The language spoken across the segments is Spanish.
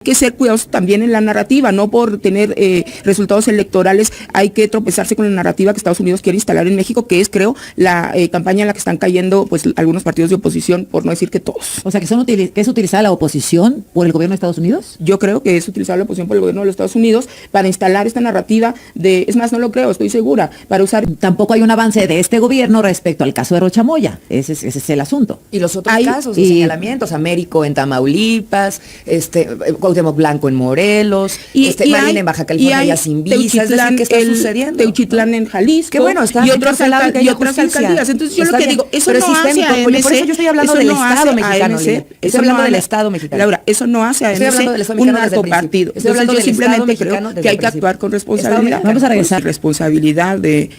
que ser cuidadosos también en la narrativa, no por tener resultados electorales hay que tropezarse con la narrativa que Estados Unidos quiere instalar en México, que es, creo, la campaña en la que están cayendo pues algunos partidos de oposición, por no decir que todos. O sea, que es utilizada la oposición por el gobierno de Estados Unidos. Yo creo que es utilizada la oposición por el gobierno de los Estados Unidos para instalar esta narrativa de, es más, no lo creo, estoy segura, para usar... Tampoco hay un avance de este gobierno respecto al caso de Rocha Moya, ese es el asunto. Y los otros casos de señalamientos, Américo en Tamaulipas, Cuauhtémoc Blanco en Morelos, Marina en Baja California ya sin visa, es decir, ¿qué está sucediendo? Teuchitlán en Jalisco, que bueno, está y otras alcaldías. Entonces yo lo que digo, eso no hace a MC, por eso yo estoy hablando del Estado mexicano, estoy hablando del Estado mexicano. Laura, eso no hace a MC un narcopartido. Entonces yo simplemente creo que hay que actuar con responsabilidad. Vamos a regresar. Responsabilidad de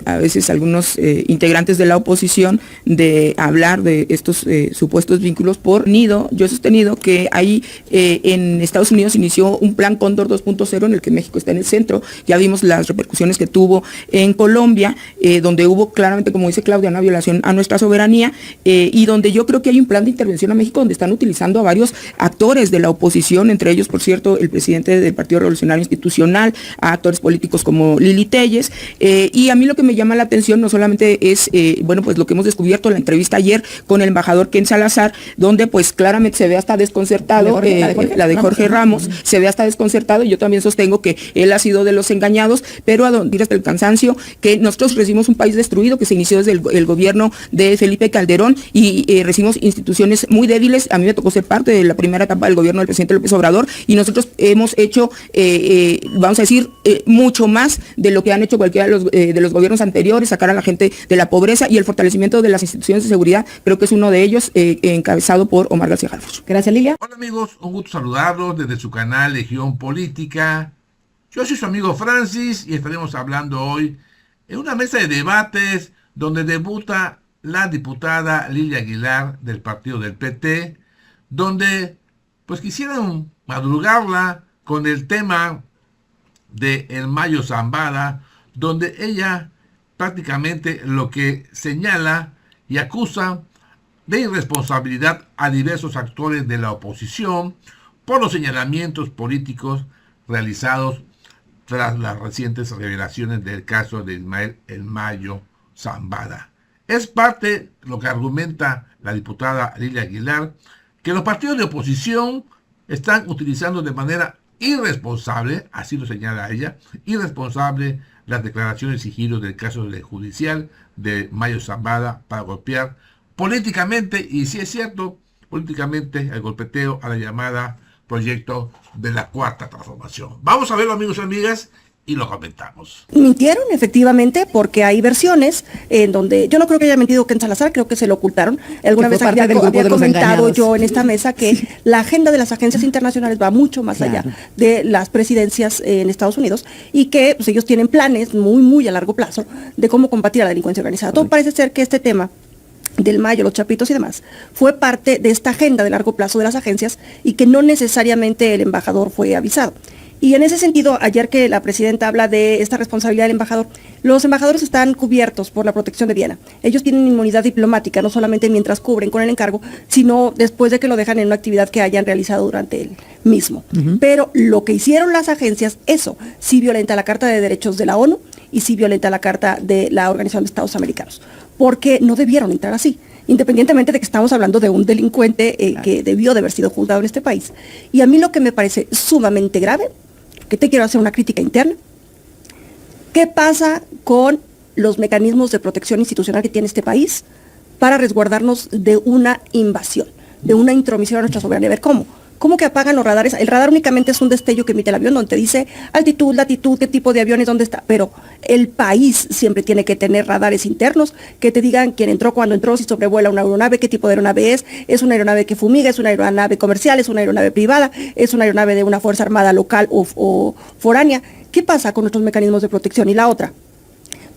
a veces algunos integrantes de la oposición de hablar de estos supuestos vínculos por nido. Yo he sostenido que hay en Estados Unidos inició un plan Cóndor 2.0 en el que México está en el centro. Ya vimos las repercusiones que tuvo en Colombia, donde hubo claramente, como dice Claudia, una violación a nuestra soberanía, y donde yo creo que hay un plan de intervención a México donde están utilizando a varios actores de la oposición, entre ellos, por cierto, el presidente del Partido Revolucionario Institucional, a actores políticos como Lili Telles, y a mí lo que me llama la atención no solamente es, bueno, pues lo que hemos descubierto en la entrevista ayer con el embajador Ken Salazar, donde pues claramente se ve hasta desconcertado, la de Jorge Ramos, se ve hasta desconcertado, y yo también sostengo que él ha sido de los engañados, pero a donde hasta el cansancio, que nosotros recibimos un país destruido que se inició desde el gobierno de Felipe Calderón y recibimos instituciones muy débiles. A mí me tocó ser parte de la primera etapa del gobierno del presidente López Obrador y nosotros hemos hecho, vamos a decir, mucho más de lo que han hecho cualquiera de los gobiernos anteriores, sacar a la gente de la pobreza, y el fortalecimiento de las instituciones de seguridad creo que es uno de ellos, encabezado por Omar García Harfuch. Gracias, Lilia. Hola amigos, un gusto saludarlos desde su canal Legión Política. Yo soy su amigo Francis y estaremos hablando hoy en una mesa de debates donde debuta la diputada Lilia Aguilar del partido del PT, donde pues quisieran madrugarla con el tema de El Mayo Zambada, donde ella prácticamente lo que señala y acusa de irresponsabilidad a diversos actores de la oposición por los señalamientos políticos realizados tras las recientes revelaciones del caso de Ismael El Mayo Zambada. Es parte lo que argumenta la diputada Lilia Aguilar, que los partidos de oposición están utilizando de manera irresponsable, así lo señala ella, irresponsable las declaraciones y giros del caso judicial de Mayo Zambada para golpear políticamente, y si es cierto, políticamente el golpeteo a la llamada proyecto de la Cuarta Transformación. Vamos a verlo, amigos y amigas, y lo comentamos. Mintieron, efectivamente, porque hay versiones en donde, yo no creo que haya mentido Ken Salazar, creo que se lo ocultaron. Alguna vez había comentado yo en esta mesa que la agenda de las agencias internacionales va mucho más allá de las presidencias en Estados Unidos, y que pues, ellos tienen planes muy, muy a largo plazo de cómo combatir a la delincuencia organizada. Todo parece ser que este tema del Mayo, los Chapitos y demás, fue parte de esta agenda de largo plazo de las agencias y que no necesariamente el embajador fue avisado. Y en ese sentido, ayer que la presidenta habla de esta responsabilidad del embajador, los embajadores están cubiertos por la protección de Viena. Ellos tienen inmunidad diplomática, no solamente mientras cubren con el encargo, sino después de que lo dejan en una actividad que hayan realizado durante el mismo. Pero lo que hicieron las agencias, eso sí violenta la Carta de Derechos de la ONU y sí violenta la Carta de la Organización de Estados Americanos, porque no debieron entrar así, independientemente de que estamos hablando de un delincuente que debió de haber sido juzgado en este país. Y a mí lo que me parece sumamente grave, que te quiero hacer una crítica interna, ¿qué pasa con los mecanismos de protección institucional que tiene este país para resguardarnos de una invasión, de una intromisión a nuestra soberanía? A ver, ¿Cómo que apagan los radares? El radar únicamente es un destello que emite el avión, donde te dice altitud, latitud, qué tipo de aviones, dónde está. Pero el país siempre tiene que tener radares internos que te digan quién entró, cuándo entró, si sobrevuela una aeronave, qué tipo de aeronave es una aeronave que fumiga, es una aeronave comercial, es una aeronave privada, es una aeronave de una fuerza armada local o foránea. ¿Qué pasa con nuestros mecanismos de protección? Y la otra,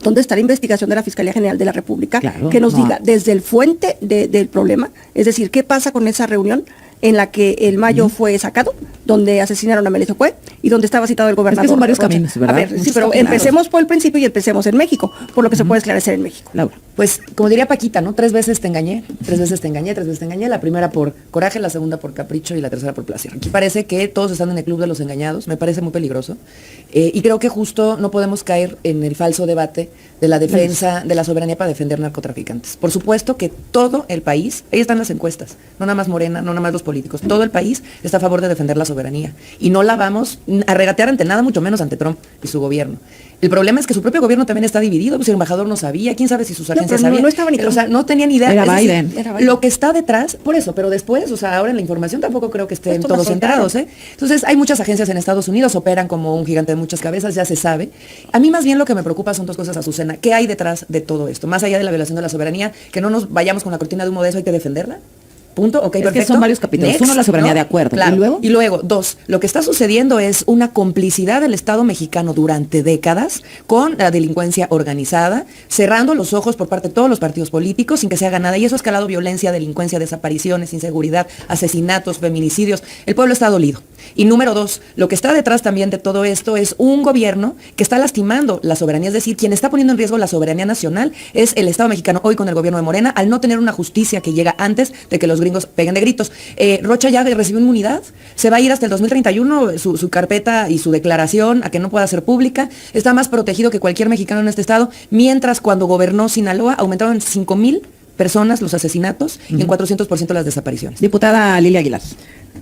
¿dónde está la investigación de la Fiscalía General de la República? Que nos diga desde el fuente del problema, es decir, ¿qué pasa con esa reunión en la que el Mayo fue sacado, donde asesinaron a Melesio Cue y donde estaba citado el gobernador? Es que son varios caminos, ¿verdad? A ver, sí, pero empecemos por el principio y empecemos en México, por lo que se puede esclarecer en México. Laura. Pues, como diría Paquita, ¿no? 3 veces te engañé, 3 veces te engañé, 3 veces te engañé. La primera por coraje, la segunda por capricho y la tercera por placer. Aquí parece que todos están en el club de los engañados, me parece muy peligroso. Y creo que justo no podemos caer en el falso debate de la defensa de la soberanía para defender narcotraficantes. Por supuesto que todo el país, ahí están las encuestas, no nada más Morena, no nada más los políticos, todo el país está a favor de defender la soberanía. Y no la vamos a regatear ante nada, mucho menos ante Trump y su gobierno. El problema es que su propio gobierno también está dividido, pues el embajador no sabía, quién sabe si sus agencias sabían. No estaba ni o sea, no tenían idea. Era Biden. Lo que está detrás, por eso, pero después, o sea, ahora en la información tampoco creo que estén todos enterados, ¿eh? Entonces, hay muchas agencias en Estados Unidos, operan como un gigante de muchas cabezas, ya se sabe. A mí más bien lo que me preocupa son 2 cosas, Azucena. ¿Qué hay detrás de todo esto? Más allá de la violación de la soberanía, que no nos vayamos con la cortina de humo de eso, hay que defenderla. Punto, ok, es perfecto. que son varios capítulos. Next, uno, la soberanía, ¿no? de acuerdo. Claro. Y luego, 2, lo que está sucediendo es una complicidad del Estado mexicano durante décadas con la delincuencia organizada, cerrando los ojos por parte de todos los partidos políticos sin que se haga nada. Y eso ha escalado violencia, delincuencia, desapariciones, inseguridad, asesinatos, feminicidios. El pueblo está dolido. Y número 2, lo que está detrás también de todo esto es un gobierno que está lastimando la soberanía. Es decir, quien está poniendo en riesgo la soberanía nacional es el Estado mexicano hoy con el gobierno de Morena, al no tener una justicia que llega antes de que los gringos peguen de gritos. Rocha ya recibió inmunidad, se va a ir hasta el 2031, su carpeta y su declaración a que no pueda ser pública, está más protegido que cualquier mexicano en este estado, mientras cuando gobernó Sinaloa aumentaron en 5,000 personas los asesinatos y en 400% las desapariciones. Diputada Lilia Aguilar.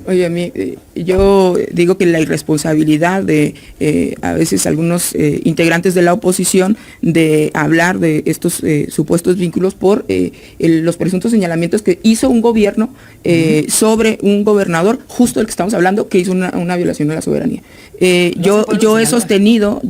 Oye, a mí, yo digo que la irresponsabilidad de a veces algunos integrantes de la oposición de hablar de estos supuestos vínculos por los presuntos señalamientos que hizo un gobierno sobre un gobernador, justo del que estamos hablando, que hizo una violación de la soberanía. Yo he sostenido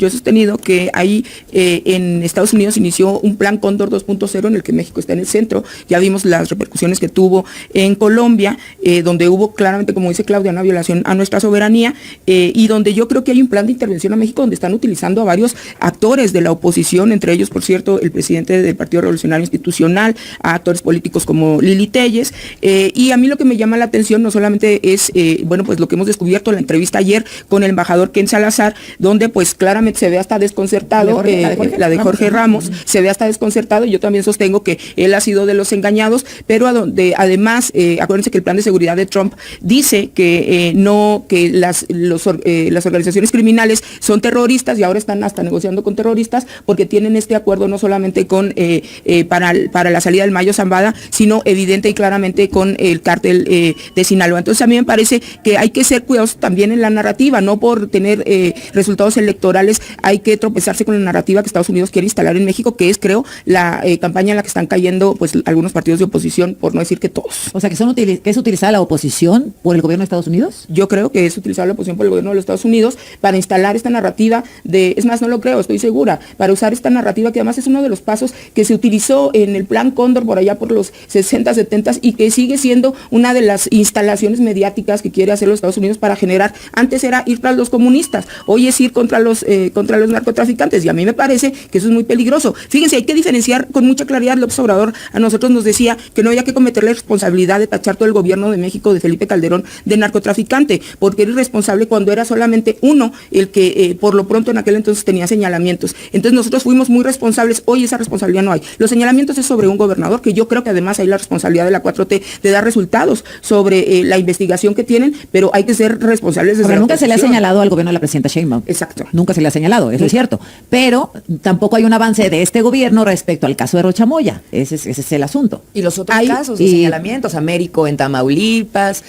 que ahí en Estados Unidos inició un plan Cóndor 2.0 en el que México está en el centro. Ya vimos las repercusiones que tuvo en Colombia, donde hubo claramente, como dice Claudia, una violación a nuestra soberanía, y donde yo creo que hay un plan de intervención a México donde están utilizando a varios actores de la oposición, entre ellos, por cierto, el presidente del Partido Revolucionario Institucional, a actores políticos como Lili Telles, y a mí lo que me llama la atención no solamente es, pues lo que hemos descubierto en la entrevista ayer con el embajador Ken Salazar, donde pues claramente se ve hasta desconcertado, la de Jorge Ramos, se ve hasta desconcertado, y yo también sostengo que él ha sido de los engañados, pero además, acuérdense que el plan de seguridad de Trump dice que las organizaciones criminales son terroristas y ahora están hasta negociando con terroristas porque tienen este acuerdo no solamente con para la salida del Mayo Zambada, sino evidente y claramente con el cártel de Sinaloa. Entonces a mí me parece que hay que ser cuidadosos también en la narrativa, no por tener resultados electorales hay que tropezarse con la narrativa que Estados Unidos quiere instalar en México, que es, creo, la campaña en la que están cayendo pues algunos partidos de oposición, por no decir que todos. O sea, que es utilizada la oposición por el gobierno de Estados Unidos. Yo creo que es utilizada la oposición por el gobierno de los Estados Unidos para instalar esta narrativa es más, no lo creo, estoy segura, para usar esta narrativa que además es uno de los pasos que se utilizó en el plan Cóndor por allá por los 60, 70 y que sigue siendo una de las instalaciones mediáticas que quiere hacer los Estados Unidos para generar, antes era ir tras los comunistas, hoy es ir contra los narcotraficantes, y a mí me parece que eso es muy peligroso. Fíjense, hay que diferenciar con mucha claridad. López Obrador a nosotros nos decía que no había que cometer la responsabilidad de tachar todo el gobierno de México de Felipe Calderón de narcotraficante, porque era irresponsable cuando era solamente uno el que por lo pronto en aquel entonces tenía señalamientos. Entonces nosotros fuimos muy responsables, hoy esa responsabilidad no hay. Los señalamientos es sobre un gobernador, que yo creo que además hay la responsabilidad de la 4T de dar resultados sobre la investigación que tienen, pero hay que ser responsables desde nunca se le ha señalado al gobierno de la presidenta Sheinbaum. Exacto. Nunca se le ha señalado, eso es cierto. Pero tampoco hay un avance de este gobierno respecto al caso de Rocha Moya. Ese es el asunto. Y los otros casos de señalamientos, Américo en Tamaulipas,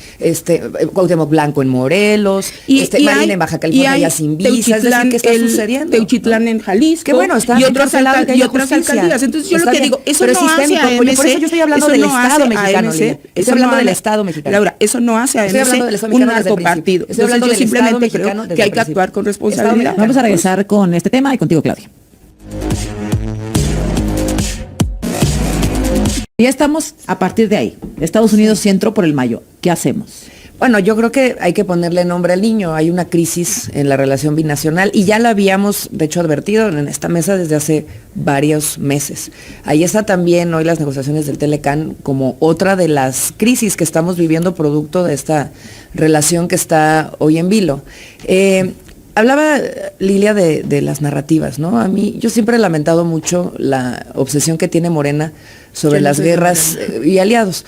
Cuauhtémoc Blanco en Morelos, Marina en Baja California ya sin visa, es decir, ¿qué está sucediendo? Teuchitlán en Jalisco, que bueno, está y otras alcaldías. Entonces yo lo que digo, eso no hace a MC, por eso yo estoy hablando del Estado mexicano, estoy hablando del Estado mexicano. Laura, eso no hace a MC un narcopartido. Entonces yo simplemente creo que hay que actuar con responsabilidad. Vamos a regresar con este tema y contigo, Claudia. Ya estamos a partir de ahí. Estados Unidos sí entró por el Mayo. ¿Qué hacemos? Bueno, yo creo que hay que ponerle nombre al niño. Hay una crisis en la relación binacional y ya la habíamos, de hecho, advertido en esta mesa desde hace varios meses. Ahí está también hoy las negociaciones del Telecán como otra de las crisis que estamos viviendo producto de esta relación que está hoy en vilo. Hablaba Lilia de las narrativas, ¿no? A mí, yo siempre he lamentado mucho la obsesión que tiene Morena sobre las guerras y aliados,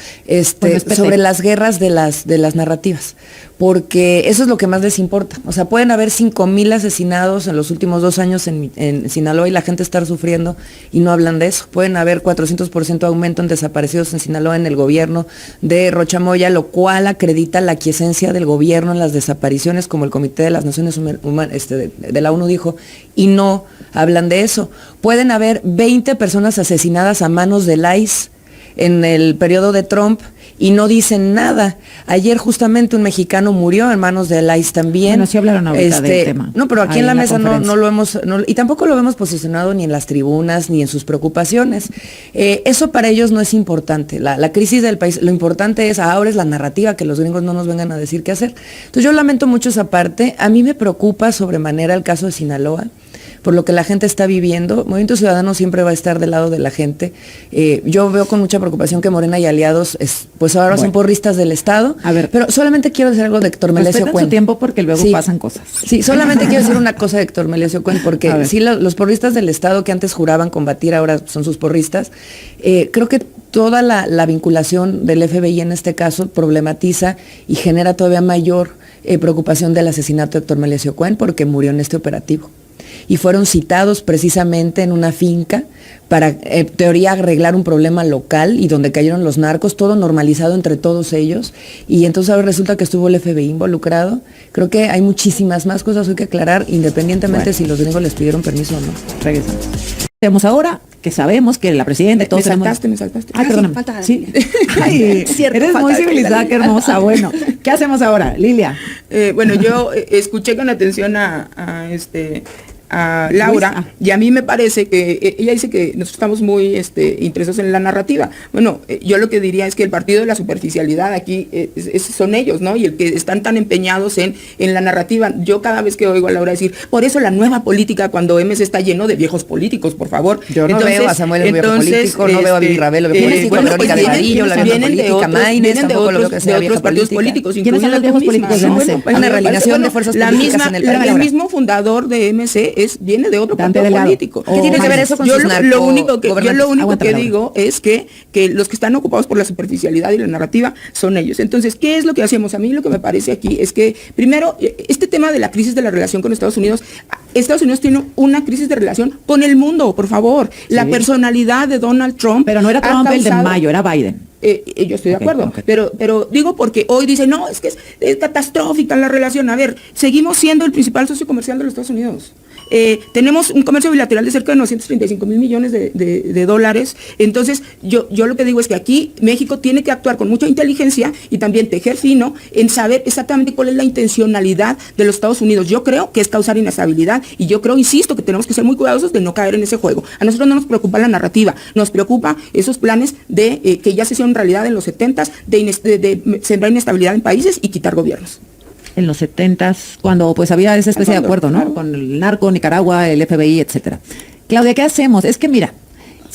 sobre las guerras de las narrativas, porque eso es lo que más les importa. O sea, pueden haber 5,000 asesinados en los últimos 2 años en Sinaloa y la gente estar sufriendo y no hablan de eso. Pueden haber 400% aumento en desaparecidos en Sinaloa en el gobierno de Rocha Moya, lo cual acredita la aquiescencia del gobierno en las desapariciones, como el Comité de las Naciones de la ONU dijo, y no hablan de eso. Pueden haber 20 personas asesinadas a manos del ICE en el periodo de Trump y no dicen nada. Ayer justamente un mexicano murió en manos del ICE también. Bueno, sí hablaron ahorita del tema. No, pero aquí en la mesa no lo hemos, y tampoco lo hemos posicionado ni en las tribunas ni en sus preocupaciones. Eso para ellos no es importante. La crisis del país, lo importante es ahora es la narrativa, que los gringos no nos vengan a decir qué hacer. Entonces yo lamento mucho esa parte. A mí me preocupa sobremanera el caso de Sinaloa, por lo que la gente está viviendo. Movimiento Ciudadano siempre va a estar del lado de la gente. Yo veo con mucha preocupación que Morena y aliados, pues ahora son porristas del Estado. A ver, pero solamente quiero decir algo de Héctor Melesio Cuen. Su tiempo porque luego pasan cosas. Sí, solamente quiero decir una cosa de Héctor Melesio Cuen, porque sí, los porristas del Estado que antes juraban combatir, ahora son sus porristas. Creo que toda la vinculación del FBI en este caso problematiza y genera todavía mayor preocupación del asesinato de Héctor Melesio Cuen, porque murió en este operativo. Y fueron citados precisamente en una finca para, teoría, arreglar un problema local y donde cayeron los narcos, todo normalizado entre todos ellos. Y entonces ahora resulta que estuvo el FBI involucrado. Creo que hay muchísimas más cosas que aclarar, independientemente si los gringos les pidieron permiso o no. Regresamos. Tenemos ahora que sabemos que la presidenta... Me saltaste. Ay, perdóname. Sí. Ay, cierto, eres muy civilizada, qué hermosa. Bueno, ¿qué hacemos ahora, Lilia? Bueno, yo escuché con atención a Laura, y a mí me parece que ella dice que nosotros estamos muy interesados en la narrativa. Bueno, yo lo que diría es que el partido de la superficialidad aquí son ellos, ¿no? Y el que están tan empeñados en la narrativa. Yo cada vez que oigo a Laura decir, por eso la nueva política, cuando MC está lleno de viejos políticos, por favor. Yo no veo a Samuel el viejo político, no veo a Vivi Ravelo el viejo político, bueno, Verónica Delgadillo, la vieja política, Maynes, tampoco lo veo que sea vieja otros partidos políticos, ¿quiénes son los viejos políticos de MC? Una realineación de fuerzas políticas en el país. El mismo fundador de MC viene de otro partido político. ¿Qué tiene que ver eso con sus narcos? Yo lo único que digo es que los que están ocupados por la superficialidad y la narrativa son ellos. Entonces, ¿qué es lo que hacemos? A mí lo que me parece aquí es que, primero, este tema de la crisis de la relación con Estados Unidos tiene una crisis de relación con el mundo, por favor. Sí. La personalidad de Donald Trump. Pero no era Trump el de mayo, era Biden. Yo estoy de acuerdo, pero digo porque hoy dicen, no, es que es catastrófica la relación. A ver, seguimos siendo el principal socio comercial de los Estados Unidos. Tenemos un comercio bilateral de cerca de 935 mil millones de dólares. Entonces, yo lo que digo es que aquí México tiene que actuar con mucha inteligencia y también tejer fino en saber exactamente cuál es la intencionalidad de los Estados Unidos. Yo creo que es causar inestabilidad y yo creo, insisto, que tenemos que ser muy cuidadosos de no caer en ese juego. A nosotros no nos preocupa la narrativa, nos preocupa esos planes de que ya se hicieron realidad en los 70s de sembrar inestabilidad en países y quitar gobiernos. En los 70s, cuando pues había esa especie de acuerdo, ¿no? Claro. Con el narco, Nicaragua, el FBI, etcétera. Claudia, ¿qué hacemos? Es que mira,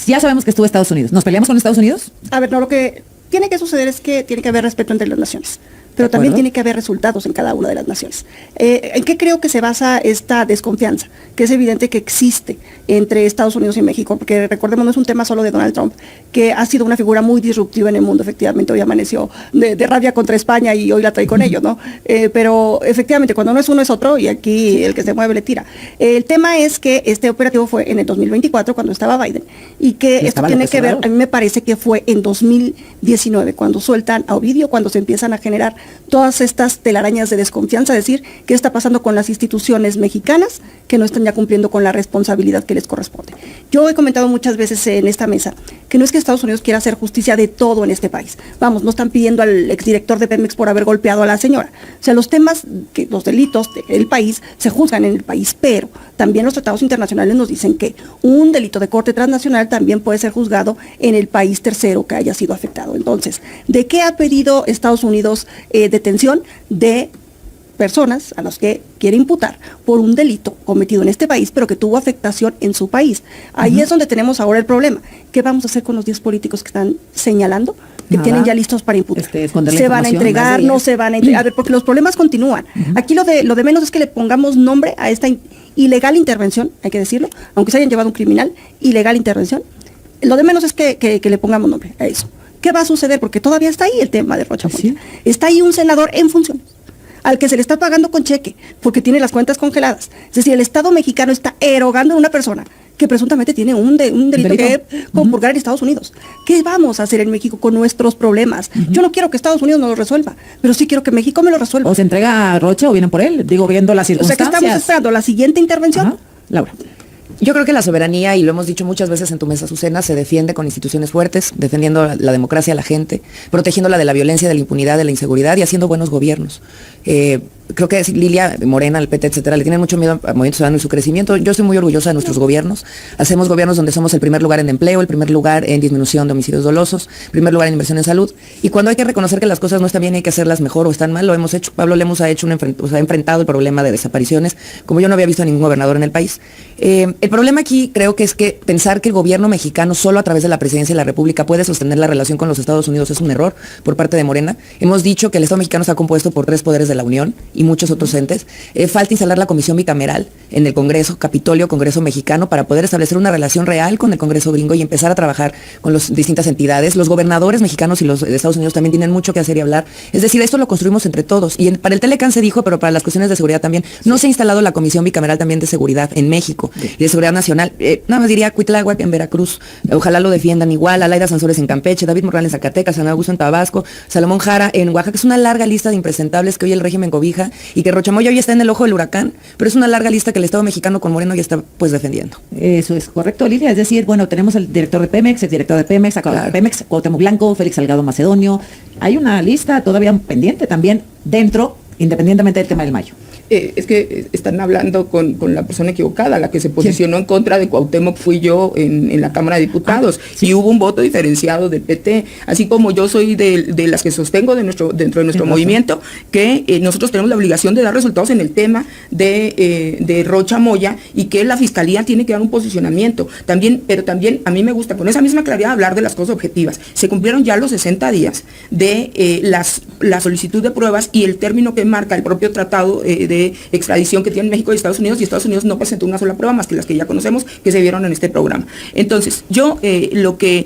ya sabemos que estuvo Estados Unidos. ¿Nos peleamos con Estados Unidos? A ver, no, lo que tiene que suceder es que tiene que haber respeto entre las naciones. Pero también tiene que haber resultados en cada una de las naciones. ¿En qué creo que se basa esta desconfianza? Que es evidente que existe entre Estados Unidos y México, porque recordemos, no es un tema solo de Donald Trump, que ha sido una figura muy disruptiva en el mundo. Efectivamente, hoy amaneció de rabia contra España y hoy la trae con ellos, ¿no? Pero efectivamente, cuando no es uno es otro y aquí el que se mueve le tira. El tema es que este operativo fue en el 2024, cuando estaba Biden, y que esto tiene que ver, a mí me parece que fue en 2019, cuando sueltan a Ovidio, cuando se empiezan a generar todas estas telarañas de desconfianza, es decir, qué está pasando con las instituciones mexicanas que no están ya cumpliendo con la responsabilidad que les corresponde. Yo he comentado muchas veces en esta mesa que no es que Estados Unidos quiera hacer justicia de todo en este país. Vamos, no están pidiendo al exdirector de Pemex por haber golpeado a la señora. O sea, los temas, los delitos del país se juzgan en el país, pero también los tratados internacionales nos dicen que un delito de corte transnacional también puede ser juzgado en el país tercero que haya sido afectado. Entonces, ¿de qué ha pedido Estados Unidos detención? De personas a las que quiere imputar por un delito cometido en este país, pero que tuvo afectación en su país. Ahí es donde tenemos ahora el problema. ¿Qué vamos a hacer con los 10 políticos que están señalando? Que tienen ya listos para imputar. Se van a entregar, no se van a entregar. A ver, porque los problemas continúan. Aquí lo de menos es que le pongamos nombre a esta ilegal intervención, hay que decirlo, aunque se hayan llevado un criminal, ilegal intervención. Lo de menos es que le pongamos nombre a eso. ¿Qué va a suceder? Porque todavía está ahí el tema de Rocha Moya. Está ahí un senador en funciones, al que se le está pagando con cheque, porque tiene las cuentas congeladas. Es decir, el Estado mexicano está erogando a una persona que presuntamente tiene un delito que purgar en Estados Unidos. ¿Qué vamos a hacer en México con nuestros problemas? Yo no quiero que Estados Unidos nos lo resuelva, pero sí quiero que México me lo resuelva. O se entrega a Rocha o vienen por él, digo, viendo las circunstancias. O sea, que estamos esperando la siguiente intervención. Laura. Yo creo que la soberanía, y lo hemos dicho muchas veces en tu mesa, Azucena, se defiende con instituciones fuertes, defendiendo la democracia a la gente, protegiéndola de la violencia, de la impunidad, de la inseguridad y haciendo buenos gobiernos. Creo que Lilia, Morena, el PT, etcétera, le tienen mucho miedo al Movimiento Ciudadano y su crecimiento. Yo estoy muy orgullosa de nuestros gobiernos. Hacemos gobiernos donde somos el primer lugar en empleo, el primer lugar en disminución de homicidios dolosos, primer lugar en inversión en salud. Y cuando hay que reconocer que las cosas no están bien y hay que hacerlas mejor o están mal, lo hemos hecho. Pablo Lemos ha enfrentado el problema de desapariciones, como yo no había visto a ningún gobernador en el país. El problema aquí creo que es que pensar que el gobierno mexicano solo a través de la presidencia de la República puede sostener la relación con los Estados Unidos es un error por parte de Morena. Hemos dicho que el Estado mexicano está compuesto por 3 poderes de la Unión y muchos otros entes. Falta instalar la comisión bicameral en el Congreso, Capitolio, Congreso mexicano, para poder establecer una relación real con el Congreso gringo y empezar a trabajar con las distintas entidades. Los gobernadores mexicanos y los de Estados Unidos también tienen mucho que hacer y hablar. Es decir, esto lo construimos entre todos. Y para el Telecán se dijo, pero para las cuestiones de seguridad también, no se ha instalado la comisión bicameral también de seguridad en México y de seguridad nacional. Nada más diría Cuitláhuac en Veracruz, ojalá lo defiendan igual, Alaida Sansores en Campeche, David Morales en Zacatecas, San Augusto en Tabasco, Salomón Jara en Oaxaca. Es una larga lista de impresentables que hoy el régimen cobija y que Rocha Moya hoy está en el ojo del huracán, pero es una larga lista que el Estado mexicano con Moreno ya está pues defendiendo. Eso es correcto, Lidia. Es decir, bueno, tenemos el director de Pemex, el director de Pemex, Pemex, Cuauhtémoc Blanco, Félix Salgado Macedonio. Hay una lista todavía pendiente también dentro, independientemente del tema del Mayo. Es que están hablando con la persona equivocada. La que se posicionó en contra de Cuauhtémoc fui yo en la Cámara de Diputados, y hubo un voto diferenciado del PT, así como yo soy de las que sostengo dentro de nuestro movimiento que nosotros tenemos la obligación de dar resultados en el tema de Rocha Moya, y que la Fiscalía tiene que dar un posicionamiento también, pero también a mí me gusta con esa misma claridad hablar de las cosas objetivas. Se cumplieron ya los 60 días de la solicitud de pruebas y el término que marca el propio tratado de extradición que tienen México y Estados Unidos no presentó una sola prueba más que las que ya conocemos que se vieron en este programa. Entonces, yo lo que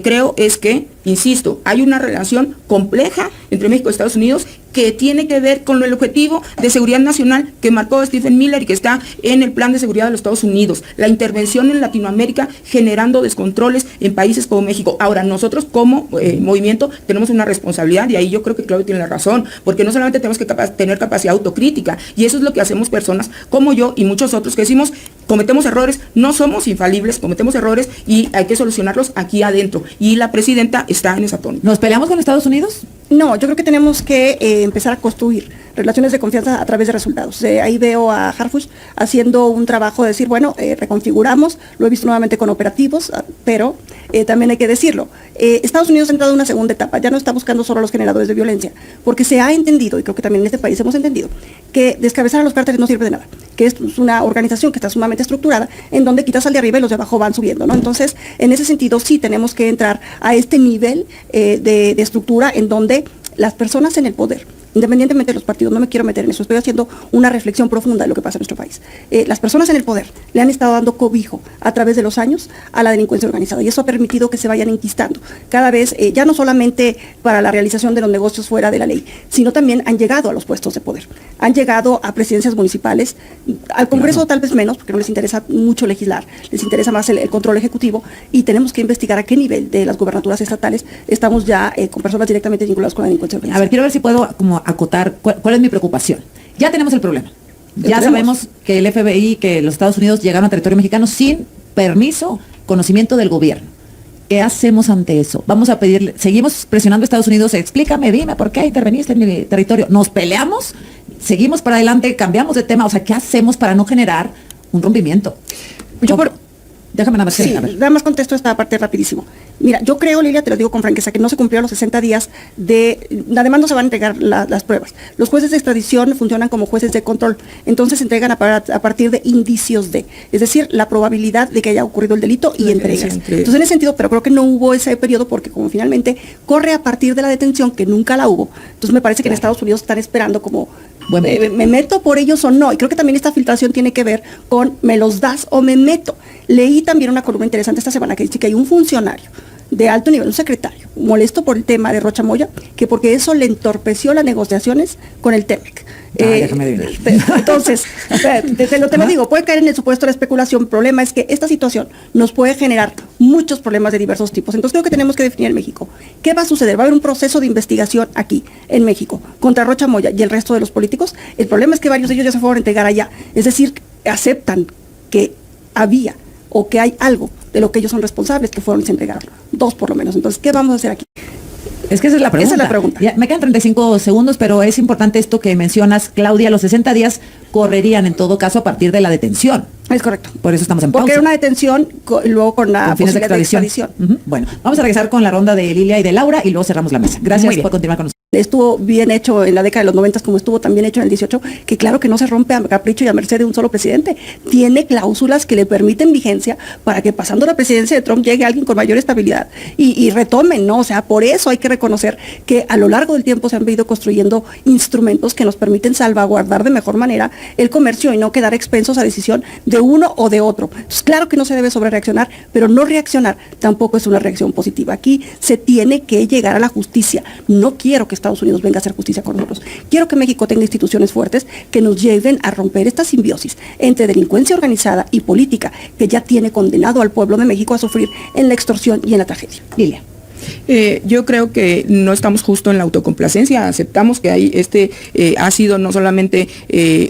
creo es que, insisto, hay una relación compleja entre México y Estados Unidos que tiene que ver con el objetivo de seguridad nacional que marcó Stephen Miller y que está en el plan de seguridad de los Estados Unidos, la intervención en Latinoamérica generando descontroles en países como México. Ahora, nosotros como movimiento tenemos una responsabilidad, y ahí yo creo que Claudio tiene la razón, porque no solamente tenemos que tener capacidad autocrítica, y eso es lo que hacemos personas como yo y muchos otros que decimos, cometemos errores, no somos infalibles, cometemos errores y hay que solucionarlos aquí adentro, y la presidenta está en esa tónica. ¿Nos peleamos con Estados Unidos? No, yo creo que tenemos que empezar a construir relaciones de confianza a través de resultados. Ahí veo a Harfuch haciendo un trabajo de decir, bueno, reconfiguramos, lo he visto nuevamente con operativos, pero también hay que decirlo. Estados Unidos ha entrado en una segunda etapa, ya no está buscando solo a los generadores de violencia, porque se ha entendido, y creo que también en este país hemos entendido, que descabezar a los cárteles no sirve de nada, que es una organización que está sumamente estructurada, en donde quitas al de arriba y los de abajo van subiendo, ¿no? Entonces, en ese sentido, sí tenemos que entrar a este nivel de estructura en donde las personas en el poder, independientemente de los partidos, no me quiero meter en eso, estoy haciendo una reflexión profunda de lo que pasa en nuestro país. Las personas en el poder le han estado dando cobijo a través de los años a la delincuencia organizada, y eso ha permitido que se vayan enquistando cada vez, ya no solamente para la realización de los negocios fuera de la ley, sino también han llegado a los puestos de poder, han llegado a presidencias municipales, al Congreso tal vez menos, porque no les interesa mucho legislar, les interesa más el control ejecutivo, y tenemos que investigar a qué nivel de las gobernaturas estatales estamos ya con personas directamente vinculadas con la delincuencia organizada. A ver, quiero ver si puedo como acotar cuál es mi preocupación. Ya tenemos el problema. Ya sabemos que el FBI, que los Estados Unidos llegaron a territorio mexicano sin permiso, conocimiento del gobierno. ¿Qué hacemos ante eso? Vamos a pedirle, seguimos presionando a Estados Unidos, explícame, dime por qué interveniste en mi territorio. ¿Nos peleamos? ¿Seguimos para adelante? ¿Cambiamos de tema? O sea, ¿qué hacemos para no generar un rompimiento? Déjame nada más. Sí, nada más contesto esta parte rapidísimo. Mira, yo creo, Lilia, te lo digo con franqueza, que no se cumplieron los 60 días además no se van a entregar las pruebas. Los jueces de extradición funcionan como jueces de control, entonces se entregan a partir de indicios es decir, la probabilidad de que haya ocurrido el delito y entregas. Entonces, en ese sentido, pero creo que no hubo ese periodo porque como finalmente corre a partir de la detención, que nunca la hubo. Entonces, me parece que en Estados Unidos están esperando como me meto por ellos o no. Y creo que también esta filtración tiene que ver con me los das o me meto. Leí también una columna interesante esta semana que dice que hay un funcionario de alto nivel, un secretario, molesto por el tema de Rocha Moya, que porque eso le entorpeció las negociaciones con el TEMEC. Déjame adivinar. Entonces, te lo digo, puede caer en el supuesto de la especulación. El problema es que esta situación nos puede generar muchos problemas de diversos tipos. Entonces creo que tenemos que definir en México qué va a suceder. Va a haber un proceso de investigación aquí, en México, contra Rocha Moya y el resto de los políticos. El problema es que varios de ellos ya se fueron a entregar allá. Es decir, aceptan que había o que hay algo de lo que ellos son responsables que fueron a entregar. 2 por lo menos. Entonces, ¿qué vamos a hacer aquí? Es que esa es la pregunta. Esa es la pregunta. Ya, me quedan 35 segundos, pero es importante esto que mencionas, Claudia. Los 60 días correrían en todo caso a partir de la detención. Es correcto. Por eso estamos en pausa. Porque era una detención, luego con la fines de posibilidad extradición. Bueno, vamos a regresar con la ronda de Lilia y de Laura y luego cerramos la mesa. Gracias por continuar con nosotros. Estuvo bien hecho en la década de los 90, como estuvo también hecho en el 18, que claro que no se rompe a capricho y a merced de un solo presidente. Tiene cláusulas que le permiten vigencia para que pasando la presidencia de Trump llegue alguien con mayor estabilidad y retomen, ¿no? O sea, por eso hay que reconocer que a lo largo del tiempo se han venido construyendo instrumentos que nos permiten salvaguardar de mejor manera el comercio y no quedar expensos a decisión de uno o de otro. Entonces, claro que no se debe sobrereaccionar, pero no reaccionar tampoco es una reacción positiva. Aquí se tiene que llegar a la justicia. No quiero que Estados Unidos venga a hacer justicia con nosotros. Quiero que México tenga instituciones fuertes que nos lleven a romper esta simbiosis entre delincuencia organizada y política que ya tiene condenado al pueblo de México a sufrir en la extorsión y en la tragedia. Lilia. Yo creo que no estamos justo en la autocomplacencia, aceptamos que ha sido no solamente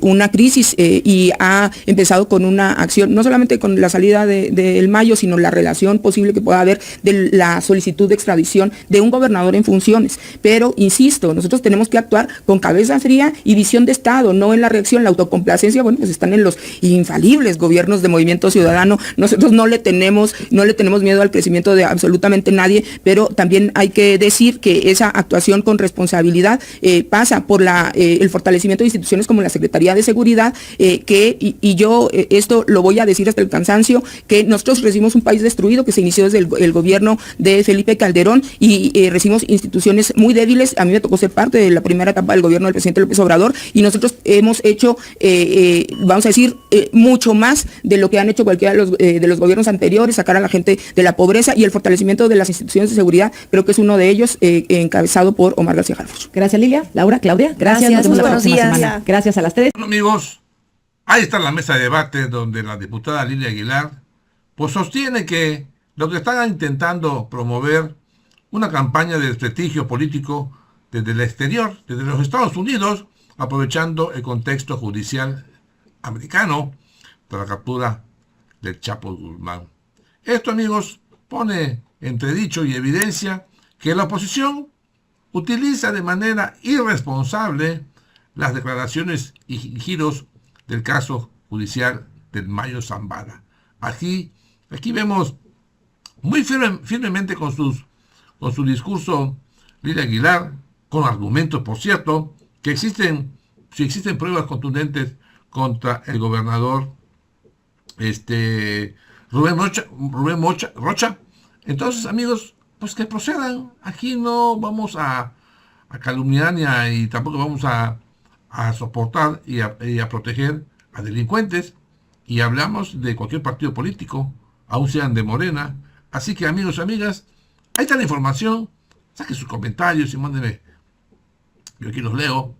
una crisis y ha empezado con una acción, no solamente con la salida del Mayo, sino la relación posible que pueda haber de la solicitud de extradición de un gobernador en funciones. Pero, insisto, nosotros tenemos que actuar con cabeza fría y visión de Estado, no en la reacción. La autocomplacencia, bueno, pues están en los infalibles gobiernos de Movimiento Ciudadano. Nosotros no le tenemos miedo al crecimiento de absolutamente nadie, pero también hay que decir que esa actuación con responsabilidad pasa por el fortalecimiento de instituciones como la Secretaría de Seguridad, yo esto lo voy a decir hasta el cansancio, que nosotros recibimos un país destruido que se inició desde el gobierno de Felipe Calderón y recibimos instituciones muy débiles. A mí me tocó ser parte de la primera etapa del gobierno del presidente López Obrador y nosotros hemos hecho, vamos a decir, mucho más de lo que han hecho cualquiera de los gobiernos anteriores, sacar a la gente de la pobreza, y el fortalecimiento de las instituciones de seguridad creo que es uno de ellos, encabezado por Omar García Harfuch. Gracias, Lilia. Laura, Claudia, gracias. Nos vemos la próxima semana. Gracias a las 3. Bueno, amigos, ahí está la mesa de debate donde la diputada Lilia Aguilar pues sostiene que lo que están intentando promover una campaña de desprestigio político desde el exterior, desde los Estados Unidos, aprovechando el contexto judicial americano para la captura del Chapo Guzmán. Esto, amigos, pone entredicho y evidencia que la oposición utiliza de manera irresponsable las declaraciones y giros del caso judicial del Mayo Zambada. Aquí vemos muy firmemente con su discurso Lilia Aguilar, con argumentos, por cierto, que si existen pruebas contundentes contra el gobernador Rubén Rocha. Entonces, amigos, pues que procedan. Aquí no vamos a calumniar y tampoco vamos a soportar y a proteger a delincuentes. Y hablamos de cualquier partido político, aun sean de Morena. Así que, amigos y amigas, ahí está la información. Saquen sus comentarios y mándenme. Yo aquí los leo.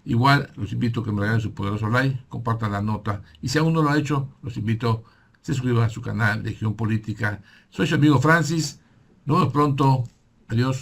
Igual los invito a que me regalen su poderoso like, compartan la nota. Y si aún no lo ha hecho, los invito a se suscriban a su canal de Legión Política. Soy su amigo Francis. Nos vemos pronto. Adiós.